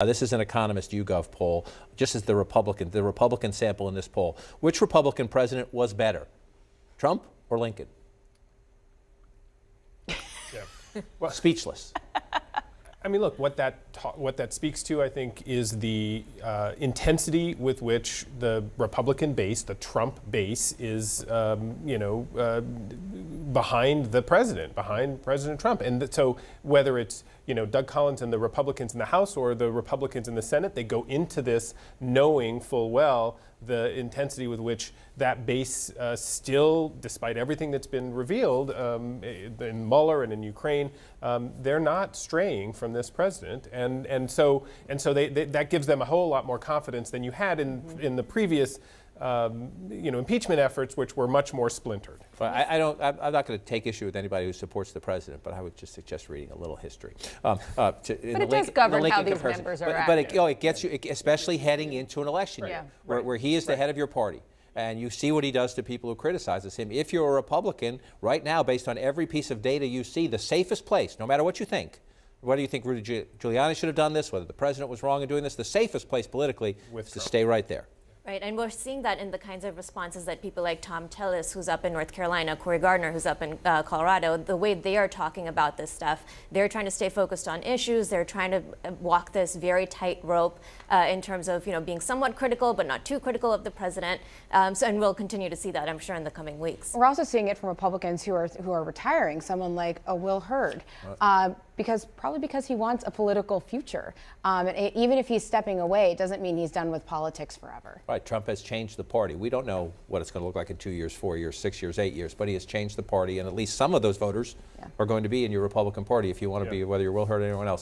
This is an Economist YouGov poll, just as the Republican sample in this poll. Which Republican president was better, Trump or Lincoln? Yeah. Well, Speechless. I mean, look, what that speaks to, I think, is the intensity with which the Republican base, the Trump base, is, behind the president, behind President Trump. And so whether it's, Doug Collins and the Republicans in the House or the Republicans in the Senate, they go into this knowing full well the intensity with which that base still, despite everything that's been revealed in Mueller and in Ukraine, they're not straying from this president, and so that gives them a whole lot more confidence than you had in the previous impeachment efforts, which were much more splintered. Well, I'm not going to take issue with anybody who supports the president, but I would just suggest reading a little history. But it does govern how these members are acting. But it gets you, especially heading into an election year, where he is the head of your party. And you see what he does to people who criticizes him. If you're a Republican, right now, based on every piece of data you see, the safest place, no matter what you think, whether you think Rudy Giuliani should have done this, whether the president was wrong in doing this, the safest place politically is to stay right there. Right, and we're seeing that in the kinds of responses that people like Tom Tillis, who's up in North Carolina, Cory Gardner, who's up in Colorado, the way they are talking about this stuff. They're trying to stay focused on issues. They're trying to walk this very tight rope in terms of being somewhat critical, but not too critical of the president. And we'll continue to see that, I'm sure, in the coming weeks. We're also seeing it from Republicans who are retiring. Someone like a Will Hurd. Probably because he wants a political future. And even if he's stepping away, it doesn't mean he's done with politics forever. Right, Trump has changed the party. We don't know what it's going to look like in 2 years, 4 years, 6 years, 8 years, but he has changed the party, and at least some of those voters are going to be in your Republican Party if you want to be, whether you're Will Hurd or anyone else.